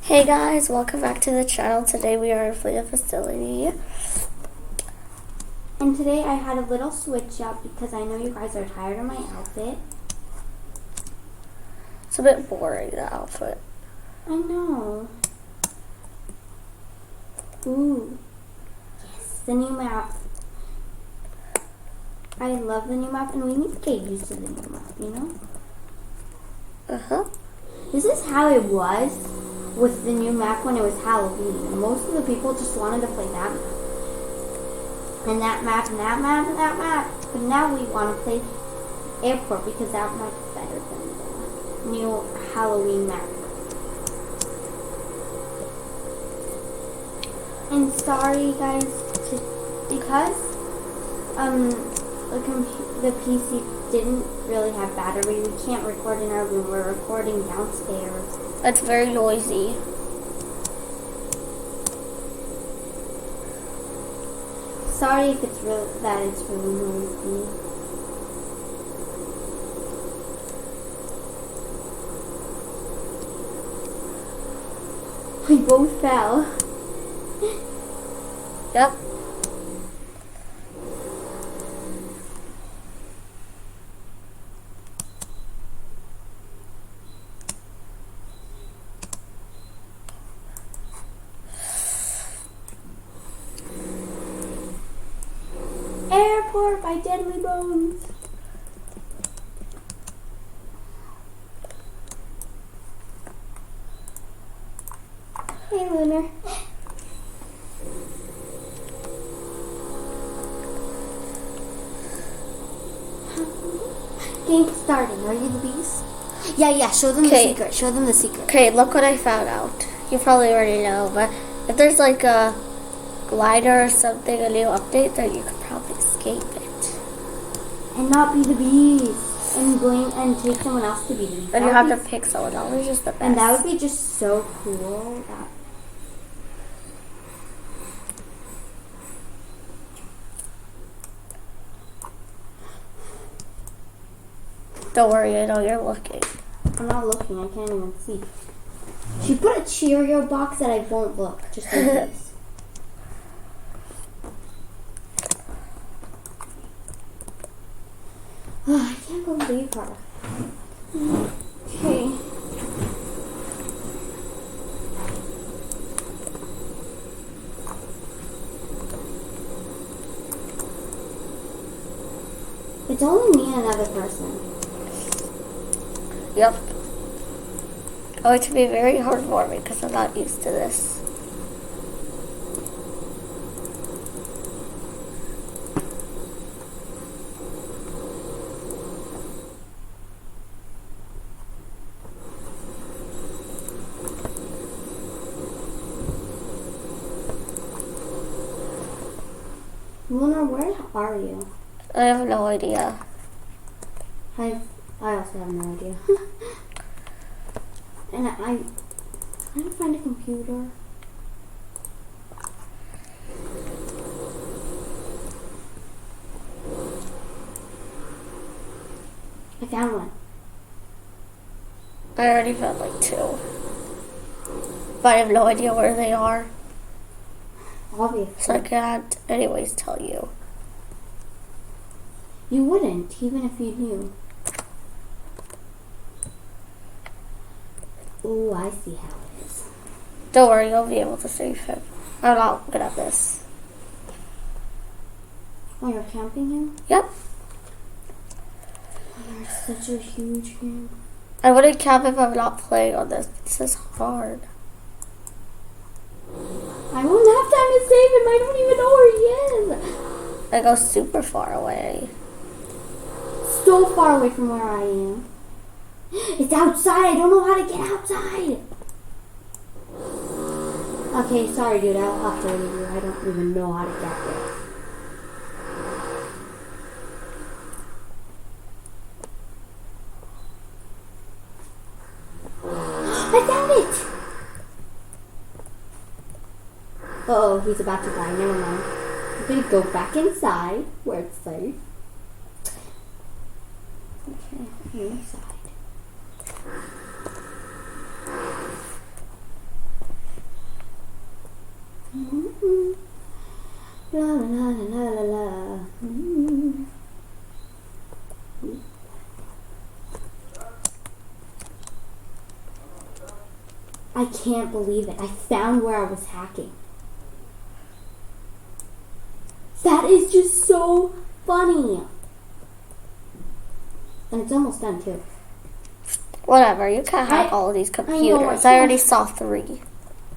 Hey guys, welcome back to the channel. Today we are in Flea Facility. And today I had a little switch up because I know you guys are tired of my outfit. It's a bit boring, the outfit. I know. Ooh. Yes, the new map. I love the new map and we need to get used to the new map, you know? Uh-huh. This is how it was with the new map when it was Halloween. Most of the people just wanted to play that map. And that map, and that map, and that map. But now we want to play Airport because that map is better than the new Halloween map. And sorry guys, because the PC didn't really have battery, we can't record in our room, we're recording downstairs. It's very noisy. Sorry if it's really noisy. We both fell. Yep. Airport by Deadly Bones. Hey, Lunar. Game starting. Are you the beast? Yeah. Show them the secret. Show them the secret. Okay, look what I found out. You probably already know, but if there's like a glider or something, a new update, then you could probably escape it. And not be the beast. And take someone else to be the beast. Then you have to pick someone else. It's just the best. And that would be just so cool. Don't worry, I know you're looking. I'm not looking. I can't even see. She put a Cheerio box that I won't look. Just in case. I can't believe her. Okay. It's only me and another person. Yep. It's going to be very hard for me because I'm not used to this. Luna, where are you? I have no idea. I also have no idea. And I'm trying to find a computer. I found one. I already found like 2. But I have no idea where they are. Obviously. So I can't anyways tell you. You wouldn't, even if you knew. Ooh, I see how it is. Don't worry, you'll be able to save him. I'm not good at this. Oh, you're camping him? Yep. Oh, it's such a huge game. I wouldn't camp if I'm not playing on this. This is hard. I won't have time to save him. I don't even know where he is. I go super far away. So far away from where I am. It's outside. I don't know how to get outside. Okay, sorry, dude. I'll have to leave you. I don't even know how to get there. I found it. Uh-oh, he's about to die. Never mind. I'm going to go back inside where it's safe. Okay, inside. La la la la la la. I can't believe it. I found where I was hacking. That is just so funny. And it's almost done too. Whatever, you can't hack all of these computers. I already saw 3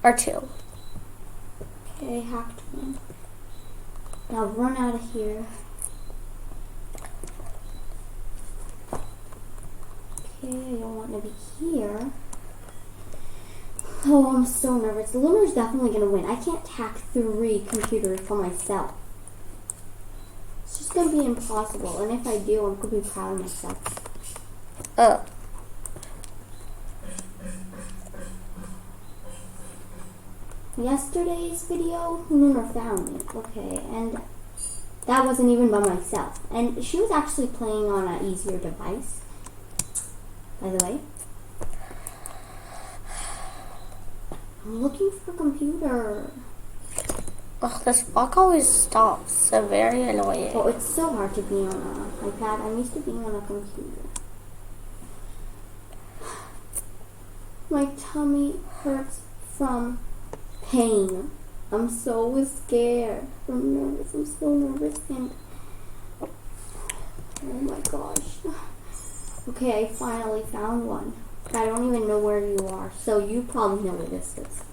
or 2. Okay, hacked one. Now run out of here. Okay, I don't want to be here. Oh, I'm so nervous. Lunar's definitely going to win. I can't hack 3 computers for myself. It's just going to be impossible. And if I do, I'm going to be proud of myself. Yesterday's video, Lunar found it. Okay, and that wasn't even by myself. And she was actually playing on an easier device, by the way. I'm looking for a computer. Ugh, this block always stops. So very annoying. Oh, it's so hard to be on an iPad. I'm used to being on a computer. My tummy hurts from pain. I'm so scared. I'm nervous. I'm so nervous. And oh my gosh. Okay, I finally found one. I don't even know where you are, so you probably know where this is.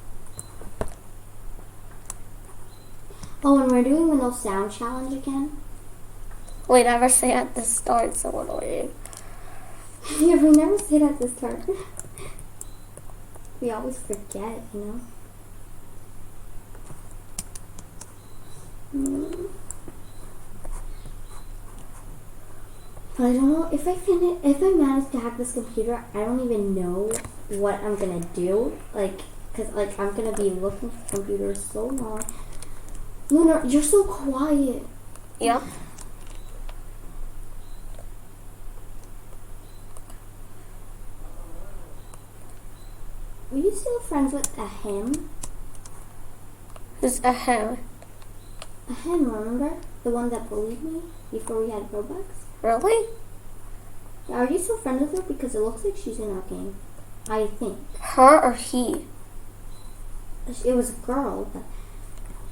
Oh, and we're doing the no sound challenge again. We never say at the start, so annoying. Yeah, we never say it at the start. We always forget, you know. But I don't know if I manage to hack this computer. I don't even know what I'm gonna do. Cause I'm gonna be looking for computers so long. Lunar, you're so quiet. Yep. Were you still friends with Ahem? Who's Ahem? Ahem, remember? The one that bullied me before we had Robux? Really? Are you still friends with her? Because it looks like she's in our game. I think. Her or he? It was a girl, but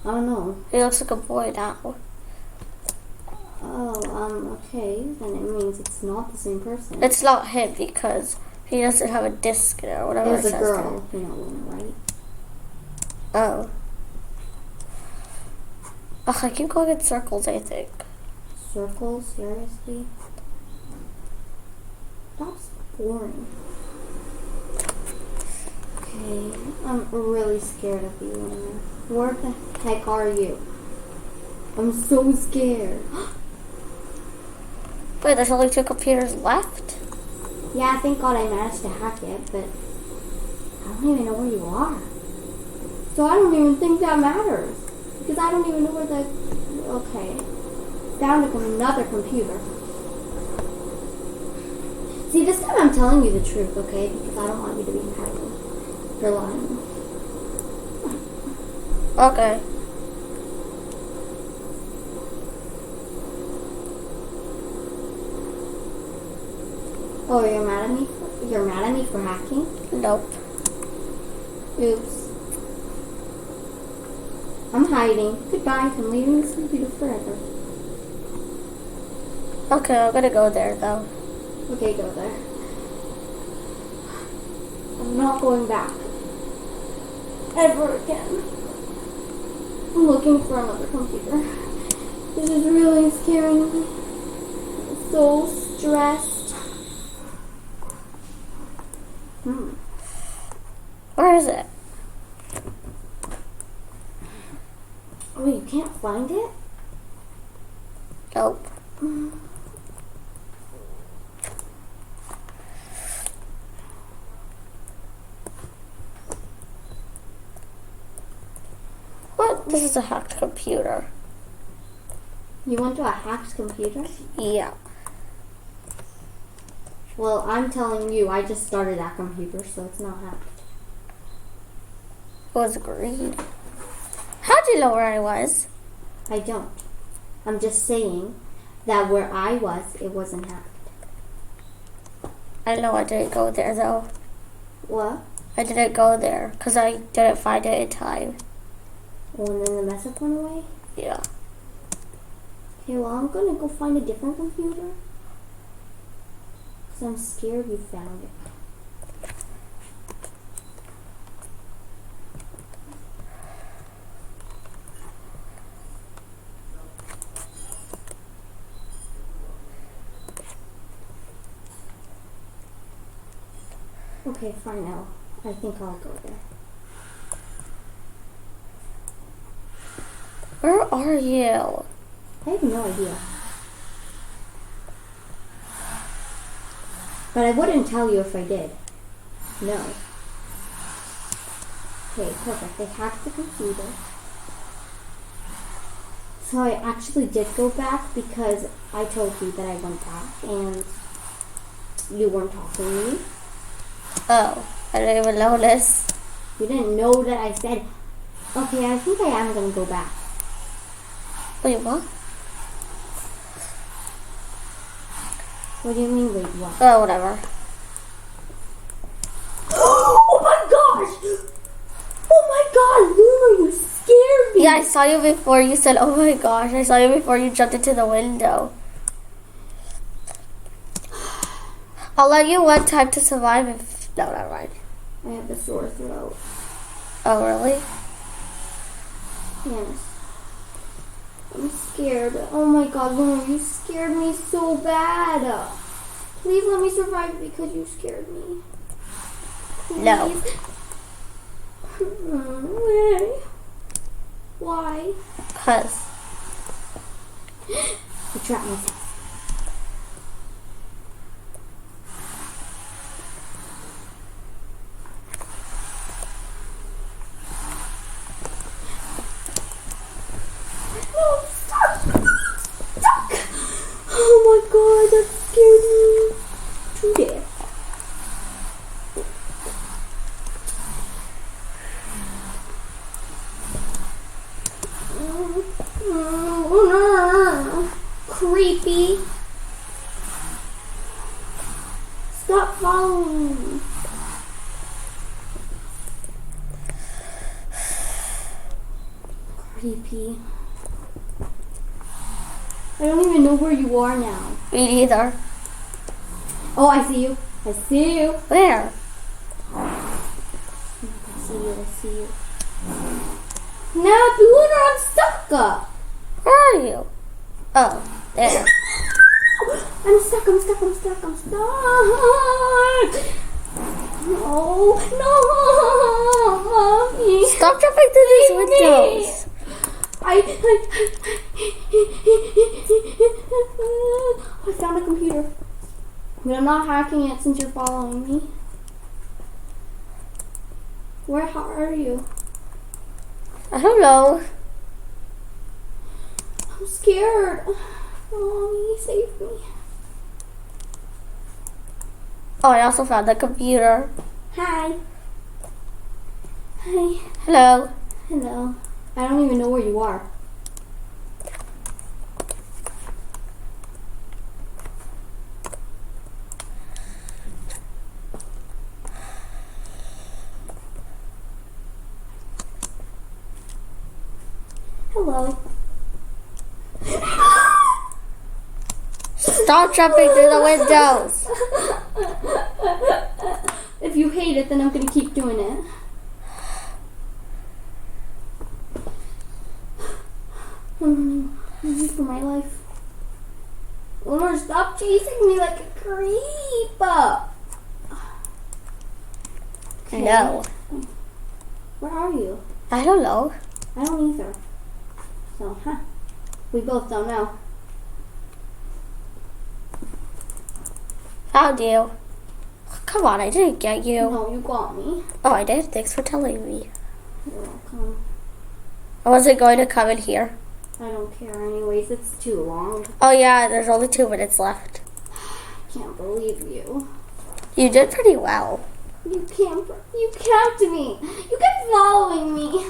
I don't know. He looks like a boy now. Oh, okay. Then it means it's not the same person. It's not him because he doesn't have a disc or whatever. It was it a says girl, you know, right? there. Oh. Ugh, I keep going in circles, I think. Circles? Seriously? That's boring. Okay, I'm really scared of you, Lunar. Where the heck are you? I'm so scared. Wait, there's only 2 computers left? Yeah, thank God I managed to hack it, but I don't even know where you are. So I don't even think that matters. Because I don't even know where the... Okay. Found another computer. See, this time I'm telling you the truth, okay? Because I don't want you to be happy. You're lying. Okay. Oh, you're mad at me? You're mad at me for hacking? Nope. Oops. I'm hiding. Goodbye. I'm leaving this computer forever. Okay, I'm gonna go there though. Okay, go there. I'm not going back. Ever again. I'm looking for another computer. This is really scaring me. I'm so stressed. Where is it? Oh, you can't find it? Nope. What? This is a hacked computer. You went to a hacked computer? Yeah. Well, I'm telling you, I just started that computer, so it's not hacked. It was green. How'd you know where I was? I don't. I'm just saying that where I was, it wasn't happening. I know I didn't go there though. What? I didn't go there because I didn't find it in time. Oh, and then the message went away? Yeah. Okay, well, I'm gonna go find a different computer. Because I'm scared you found it. Okay, fine now. I think I'll go there. Where are you? I have no idea. But I wouldn't tell you if I did. No. Okay, perfect. They hacked the computer. So I actually did go back because I told you that I went back and you weren't talking to me. Oh, I didn't even notice. You didn't know that I said, okay, I think I am going to go back. Wait, what? What do you mean, wait, what? Oh, whatever. Oh my gosh! Oh my god, Luna, you scared me! Yeah, I saw you before you said, oh my gosh. I saw you before you jumped into the window. I'll let you one time to survive if... No, not right. I have a sore throat. Oh, really? Yes. I'm scared. Oh my god, Luna, you scared me so bad. Please let me survive because you scared me. Please. No. Why? Because... I trapped myself. No, stop! Stop! Oh my god, that scared me to death. Creepy. Stop following me. Creepy. I don't even know where you are now. Me neither. Oh, I see you. I see you. Where? I see you. I see you. Now, Luna, I'm stuck. Where are you? Oh, there. I'm stuck. I'm stuck. I'm stuck. I'm stuck. No, no, mommy. Stop jumping through these windows. I found a computer. But I'm not hacking it since you're following me. Where are you? I don't know. I'm scared. Mommy, save me. Oh, I also found the computer. Hi. Hi. Hello. Hello. I don't even know where you are. Hello. Stop jumping through the windows. If you hate it, then I'm gonna keep doing it. I'm running for my life. Luna, stop chasing me like a creep. Okay. No. Where are you? I don't know. I don't either. So, we both don't know. Found you. Come on, I didn't get you. No, you got me. Oh, I did? Thanks for telling me. You're welcome. I wasn't going to come in here. I don't care anyways, it's too long. Oh yeah, there's only 2 minutes left. I can't believe you. You did pretty well. You camped me. You kept following me.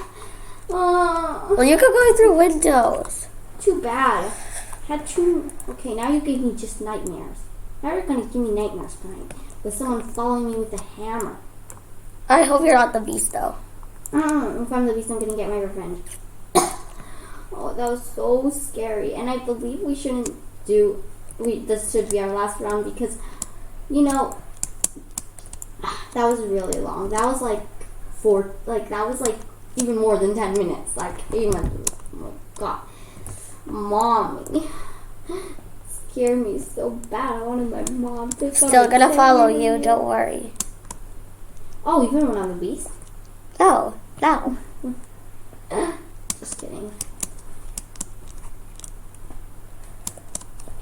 Well, you could go through windows. too bad. Had two. Okay, now you gave me just nightmares. Now you're gonna give me nightmares tonight with someone following me with a hammer. I hope you're not the beast, though. If I'm the beast, I'm gonna get my revenge. Oh, that was so scary, and I believe we shouldn't do. This should be our last round because, you know, that was really long. That was like that was like even more than 10 minutes. Like, even, oh God, Mommy scared me so bad. I wanted my mom to come. Still gonna follow you, don't worry. Oh, even when I'm a beast? No. Just kidding.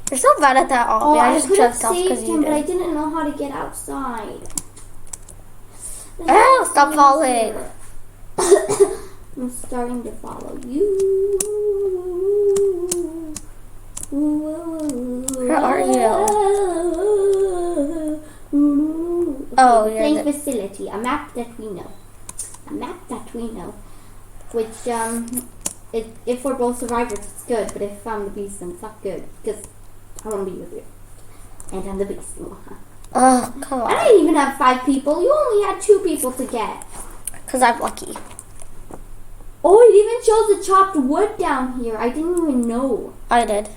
You're so bad at that, Ollie. I just could have jumped off because saved you him, but I did. didn't know how to get outside. Oh, stop falling. I'm starting to follow you. Where are you? Oh, you're Playing the... facility, a map that we know. A map that we know. Which, if we're both survivors, it's good, but if I'm the beast, then it's not good, because I want to be with you. And I'm the beast. Oh, come I on. didn't even have 5 people. You only had 2 people to get. Because I'm lucky. Oh, it even shows the chopped wood down here. I didn't even know. I did.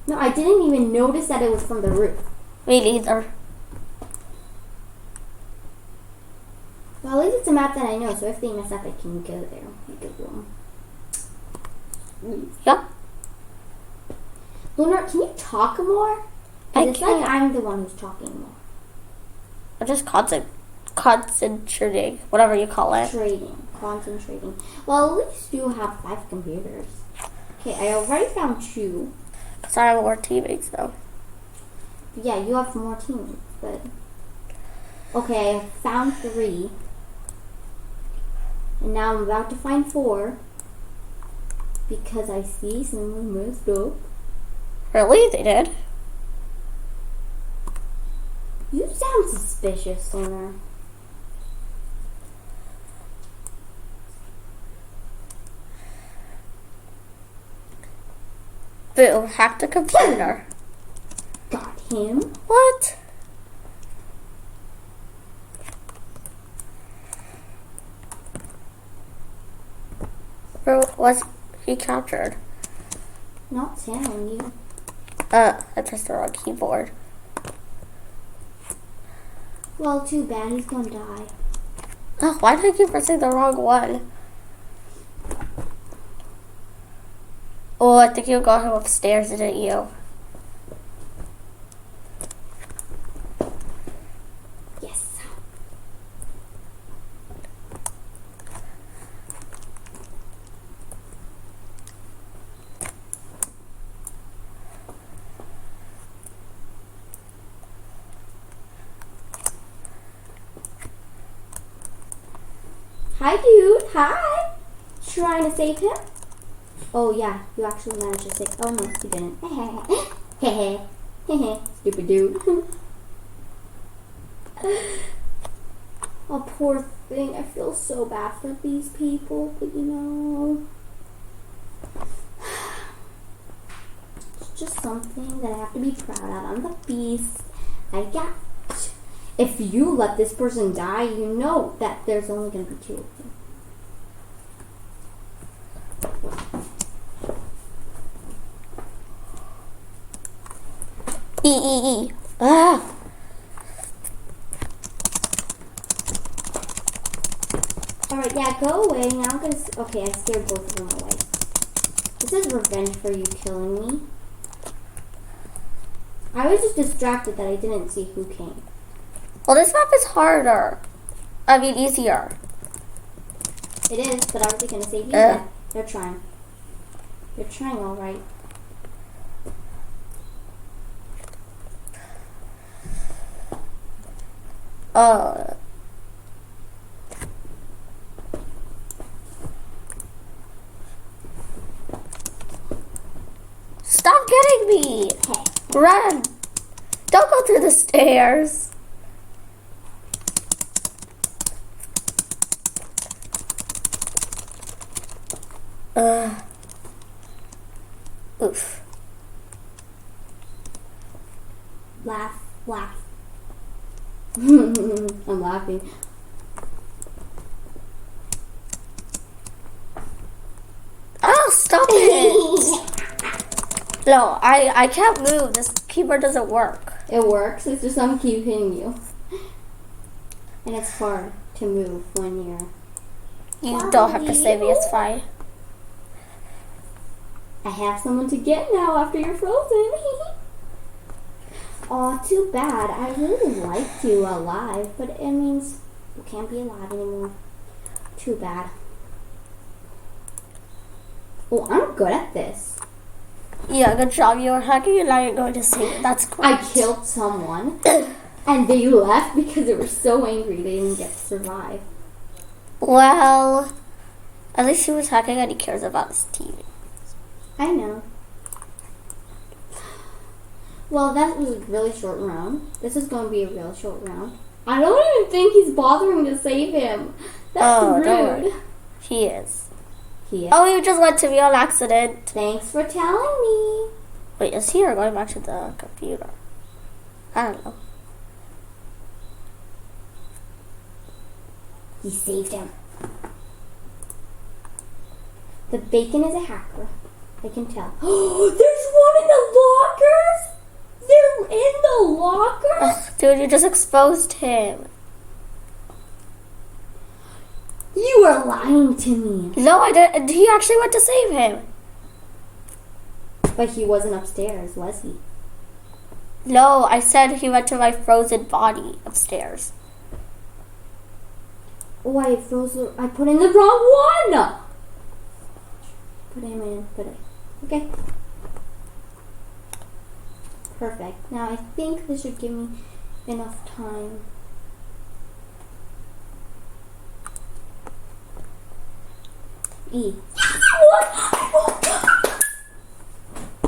No, I didn't even notice that it was from the roof. Me neither. Well, at least it's a map that I know, so if they mess up, I can go there. Make it wrong. Yep. Lunar, can you talk more? I It's can't. like I'm the one who's talking more. I'm just concentrating, whatever you call it. Concentrating. Well, at least you have 5 computers. Okay, I already found 2. Because I have more teammates, though. Yeah, you have more teammates, but... Okay, I found 3. And now I'm about to find 4. Because I see someone messed up. Really? They did? You sound suspicious, Lunar. Boo, hacked the computer. Got him. What? Or was he captured? Not telling you. I pressed the wrong keyboard. Well, too bad. He's gonna die. Oh, why did I keep pressing the wrong one? Oh, I think you got him upstairs, didn't you? Yes. Hi, dude. Hi. Trying to save him? Oh, yeah. You actually managed to save... Oh, no, you didn't. Hehe. Hehe. Stupid dude. Oh, poor thing. I feel so bad for these people, but you know... It's just something that I have to be proud of. I'm the beast. I got... If you let this person die, you know that there's only going to be 2 of them. E. Ah! Alright, yeah, go away. Now I'm gonna... Okay, I scared both of them away. This is revenge for you killing me. I was just distracted that I didn't see who came. Well, this map is harder. I mean, easier. It is, but are they gonna save you? Yeah, they're trying. They're trying alright. Stop getting me! Run! Don't go through the stairs. Oof. Laugh, laugh. I'm laughing. Oh, stop it! No, I can't move. This keyboard doesn't work. It works. It's just I'm keep hitting you, and it's hard to move when you're. You don't have to save me. It's fine. I have someone to get now after you're frozen. Aw, too bad. I really liked you alive, but it means you can't be alive anymore. Too bad. Oh, I'm good at this. Yeah, good job. You were hacking and now you're going to save it. That's great. I killed someone, and they left because they were so angry they didn't get to survive. Well, at least he was hacking and he cares about his team. I know. Well, that was a really short round. This is going to be a real short round. I don't even think he's bothering to save him. That's rude. Don't worry. He is. He is. Oh, you just went to me on accident. Thanks for telling me. Wait, is he or going back to the computer? I don't know. He saved him. The bacon is a hacker. I can tell. There's one in the lockers! They're in the lockers? Ugh, dude, you just exposed him. You are lying to me. No, I didn't. He actually went to save him. But he wasn't upstairs, was he? No, I said he went to my frozen body upstairs. Oh, I put in the wrong one! Put him in, okay. Perfect. Now I think this should give me enough time. E.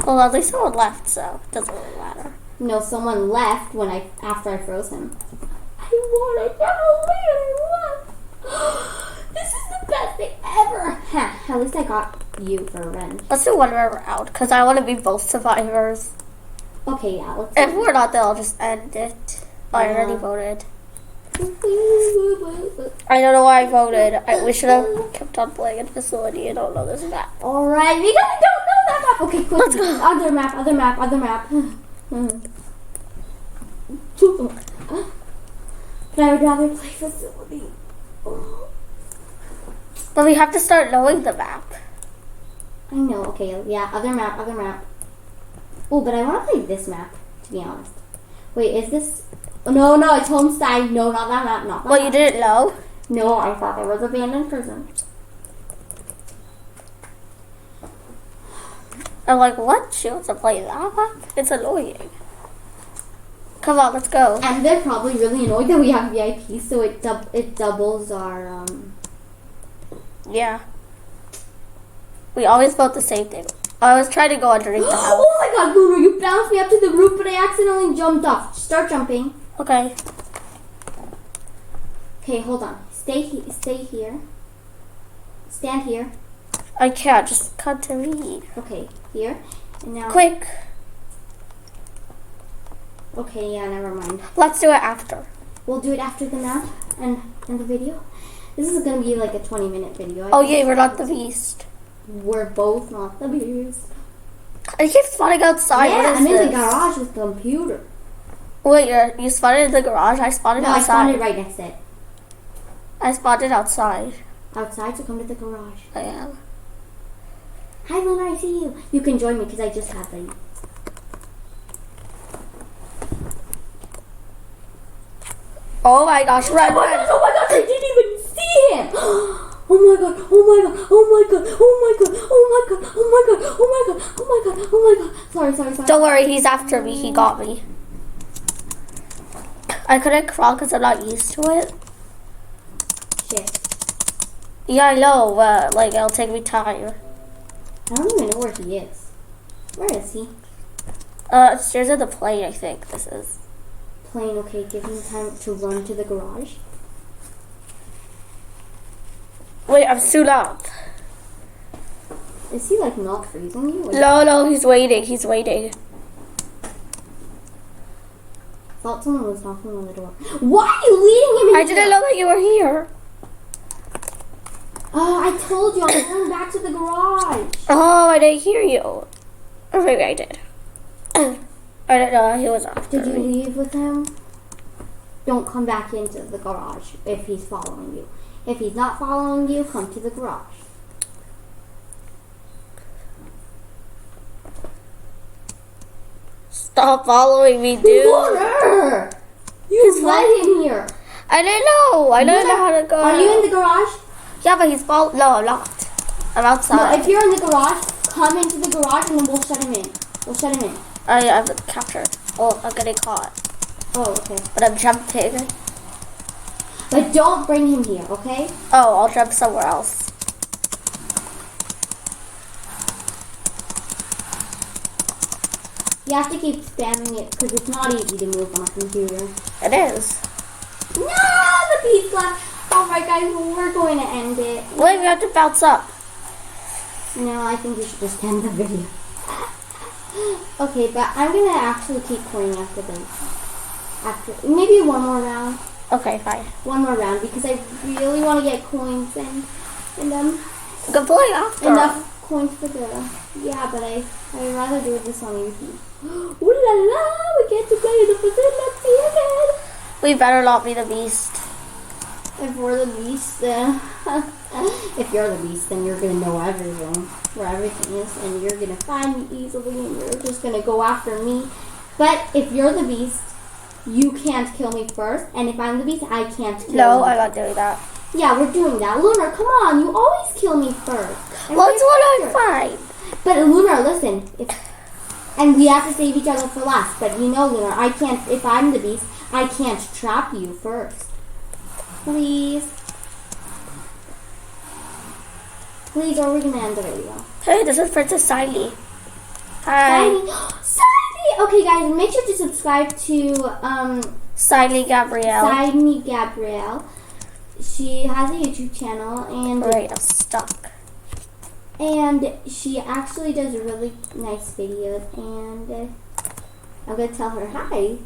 Well, at least someone left, so it doesn't really matter. No, someone left after I froze him. I won! I can't believe I won! This is the best thing ever! At least I got you for revenge. Let's do one more round, because I want to be both survivors. Okay, yeah, let's If we're not, then I'll just end it. I already voted. I don't know why I voted. We should have kept on playing in Facility. I don't know this map. Alright, because I don't know that map. Okay, quick. Let's go. Other map. But I would rather play Facility. But we have to start knowing the map. I know, okay, yeah, other map. Oh, but I want to play this map, to be honest. Wait, is this... No, it's Homestead. No, not that map, not that Well, map. you didn't know? No, I thought there was abandoned prison. I'm like, what? She wants to play that map? It's annoying. Come on, let's go. And they're probably really annoyed that we have VIP, so it doubles our, Yeah. We always vote the same thing. I was trying to go underneath the house. Oh my god, Luna, you bounced me up to the roof, but I accidentally jumped off. Start jumping. Okay. Okay, hold on. Stay here. Stand here. I can't. Just cut to me. Okay, here. And now... Quick. Okay, yeah, never mind. Let's do it after. We'll do it after the map and the video. This is going to be like a 20-minute video. Oh, yeah, we're not the beast. We're both not the beast. I keep spawning outside. Yeah, What is I'm in this? the garage with the computer. Wait, you spawned in the garage? I spawned No, I outside. spawned it right next to it. I spawned it outside. Outside, so come to the garage. I am. Hi, Luna, I see you. You can join me because I just have the... Oh my gosh, run, Oh my run. gosh, I didn't even see him! Oh my god, oh my god, oh my god, oh my god, oh my god, oh my god, oh my god, oh my god, oh my god. Sorry. Don't worry, he's after me. He got me. I couldn't crawl because I'm not used to it. Shit. Yeah, I know, but like it'll take me time. I don't even know where he is. Where is he? Upstairs in the plane, I think this is. Plane, okay, give him time to run to the garage. Wait, I'm soon up. Is he like not freezing you? No, he's waiting. He's waiting. I thought someone was knocking on the door. Why are you leading him in I didn't know that you were here. Oh, I told you. I'm going back to the garage. Oh, I didn't hear you. Or maybe I did. I don't know. He was after Did you me. leave with him? Don't come back into the garage if he's following you. If he's not following you, come to the garage. Stop following me, dude. Water! You let him here. I didn't know. I don't know how to go. Are you in the garage? Yeah, but he's following. No, I'm not. I'm No, outside. if you're in the garage, come into the garage and then we'll shut him in. We'll shut him in. I'm captured. Oh, I'm getting caught. Oh, okay. But I'm jumping. But don't bring him here, okay? Oh, I'll jump somewhere else. You have to keep spamming it because it's not easy to move on a computer. It is. No, the beast left. Alright guys, well, we're going to end it. Wait, we have to bounce up. No, I think we should just end the video. Okay, but I'm going to actually keep playing after this. Maybe one more round. Okay, fine. One more round because I really want to get coins and Good play after. enough coins for the... Yeah, but I'd rather do this on YouTube. Ooh la la! We get to play the facility again! We better not be the beast. If we're the beast, then... if you're the beast, then you're going to know everything. Where everything is. And you're going to find me easily. And you're just going to go after me. But if you're the beast, you can't kill me first. And if I'm the beast, I can't kill you. No, I'm not doing that. Yeah, we're doing that. Lunar, come on. You always kill me first. Well, it's what I'm fine. But Lunar, listen. And we have to save each other for last. But you know, Lunar, I can't... If I'm the beast, I can't trap you first. Please. Please, or we're going to end the video. Hey, this is Princess Siley. Hi. Siley! Okay, guys, make sure to subscribe to Siley Gabrielle. Siley Gabrielle. She has a YouTube channel, and Right, I'm stuck. and she actually does really nice videos. And I'm gonna tell her hi.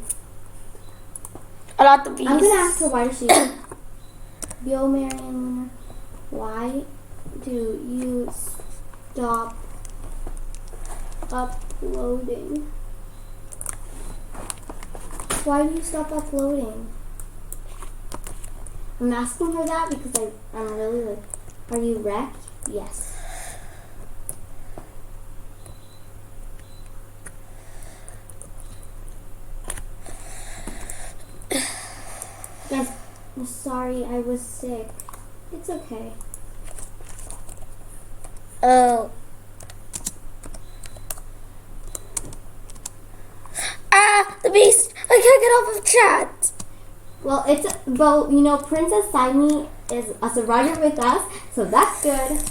I'm not the beast. I'm gonna ask her why does she. Yo, Marion, why do you stop uploading? Why do you stop uploading? I'm asking her that because I'm really like, are you wrecked? Yes. Guys, I'm sorry I was sick. It's okay. Oh. Ah, the beast! I can't get off of chat. Well, you know, Princess Siley is a survivor with us, so that's good.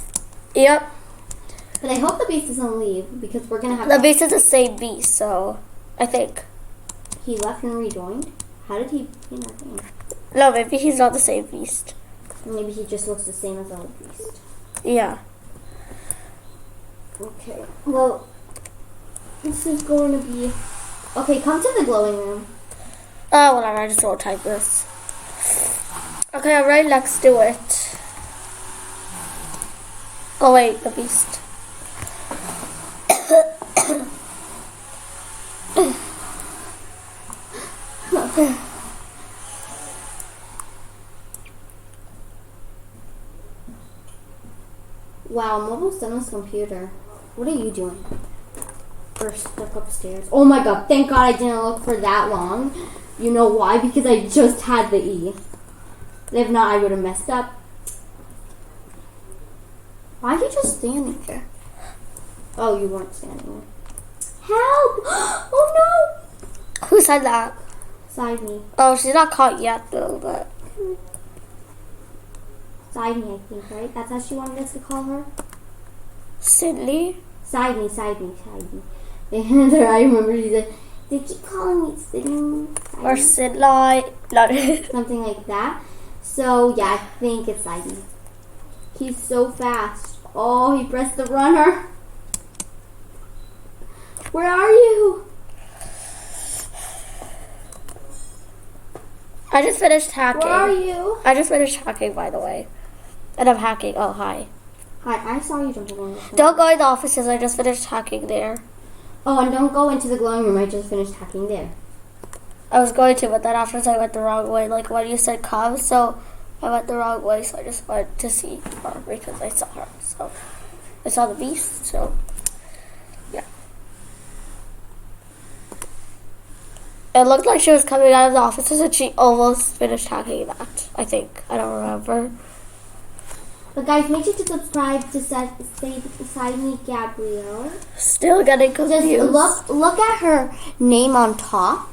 Yep. But I hope the beast doesn't leave because we're gonna have. The beast is the same beast, so I think. He left and rejoined. How did he? Nothing. No, maybe he's not the same beast. Maybe he just looks the same as our beast. Yeah. Okay. Well, this is going to be. Okay, come to the glowing room. Oh, whatever. I just won't type this. Okay, alright, let's do it. Oh, wait, the beast. Wow, I'm almost done this computer. What are you doing? We're stuck upstairs. Oh my god, thank god I didn't look for that long. You know why? Because I just had the E. If not, I would have messed up. Why are you just standing there? Oh, you weren't standing there. Help! Oh no! Who said that? Side me. Oh, she's not caught yet, though, but... Side me, I think, right? That's how she wanted us to call her? Sidney? Side me, side me, side me. And I remember she said, they keep calling me Sydney. Or Sidley? Not Something like that. So, yeah, I think it's Sidney. He's so fast. Oh, he pressed the runner. Where are you? I just finished hacking. Where are you? I just finished hacking, by the way. And I'm hacking. Oh, hi. Hi, I saw you jump along the Don't go in the offices. I just finished hacking there. Oh, and don't go into the glowing room. I just finished hacking there. I was going to, but then afterwards I went the wrong way. Like when you said come, so I went the wrong way. So I just went to see her because I saw her. So I saw the beast. So yeah, it looked like she was coming out of the offices, and she almost finished hacking that. I think I don't remember. But guys, make sure to subscribe to Sidney Gabrielle. Still getting confused. Just look at her name on top,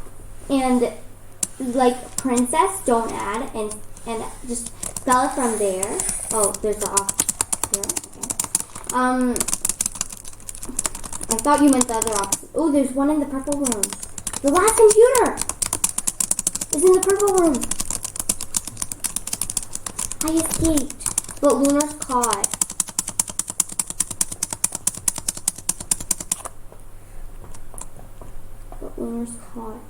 and like princess, don't add, and just spell it from there. Oh, there's the off here. Okay. I thought you meant the other opposite. Oh, there's one in the purple room. The last computer is in the purple room. I escaped. But Lunar's caught. But Lunar's caught.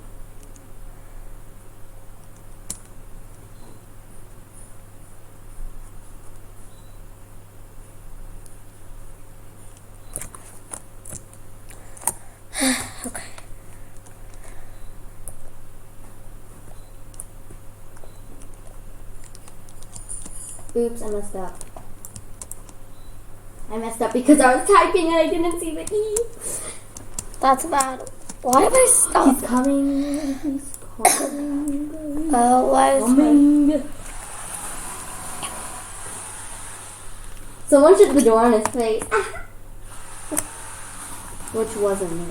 Okay. Oops, I messed up. I messed up because I was typing and I didn't see the E. That's bad. Why am I stuck? He's coming. He's coming. Why is Coming. Someone shut the door on his face. Which wasn't me.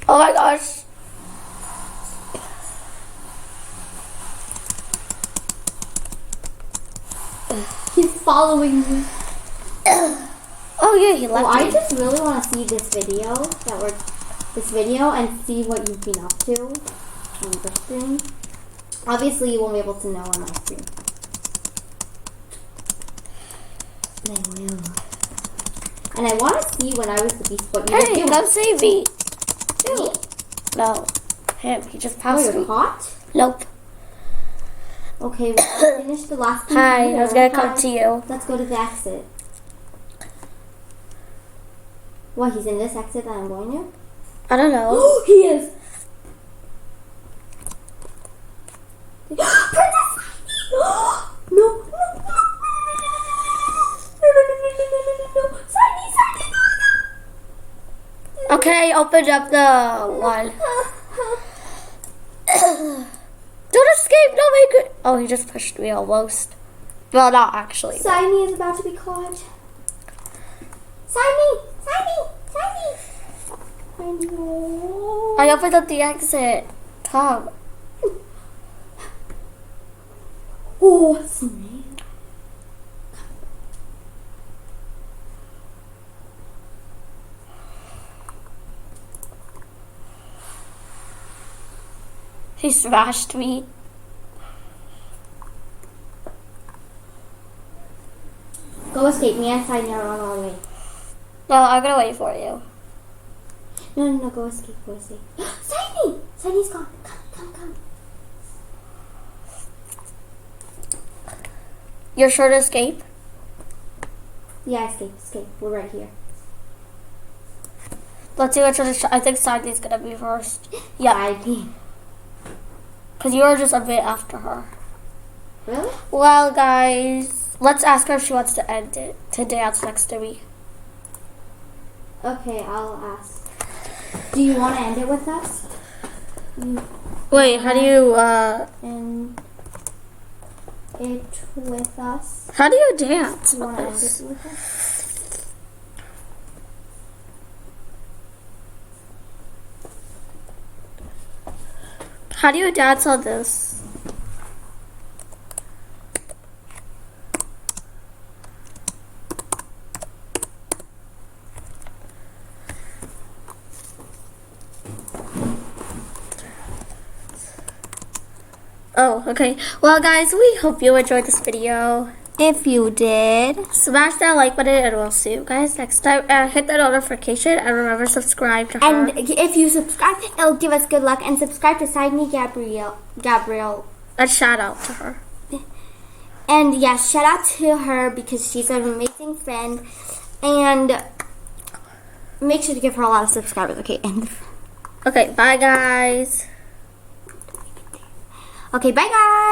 Oh my gosh. He's following me. Oh yeah, he left Oh, I me. just really want to see this video and see what you've been up to on the stream. Obviously, you won't be able to know on my stream. I will. And I want to see when I was the beast what you were Hey, doing. come save me. Me? No, him. He just Oh, passed you're me. hot? Nope. Okay, we'll finish the last Hi, I was gonna computer. come to you. Let's go to the exit. What, he's in this exit that I'm going to? I don't know. Oh, he is! Princess! No, no, no, no, Signy, no. Okay, open up the one. Don't escape! No, make it. Oh, he just pushed me almost. Well, not actually. Signy is about to be caught. Signy! Signy! Signy! Signy! Oh. I opened up the exit. Tom. Oh, Signy. He smashed me. Go escape me and Signy are on our way. No, I'm gonna wait for you. No, go escape, go escape. Signy! Signy's gone. Come. You're sure to escape? Yeah, escape. We're right here. Let's see which one is. I think Sadie's gonna be first. Yeah, IP. because you were just a bit after her. Really? Well, guys, let's ask her if she wants to end it to dance next to me. Okay, I'll ask. Do you want to end it with us? Wait, how do you? End it with us. How do you dance? You want to end it with us? How do you dance on this? Oh, okay. Well, guys, we hope you enjoyed this video. If you did, Smash that like button, and we'll see you guys next time. And hit the notification, and remember, subscribe to her. and if you subscribe, it'll give us good luck. And subscribe to Side Me Gabrielle. A shout out to her. And yeah, shout out to her because she's an amazing friend. And make sure to give her a lot of subscribers. Okay, and Okay, bye, guys. okay, bye guys.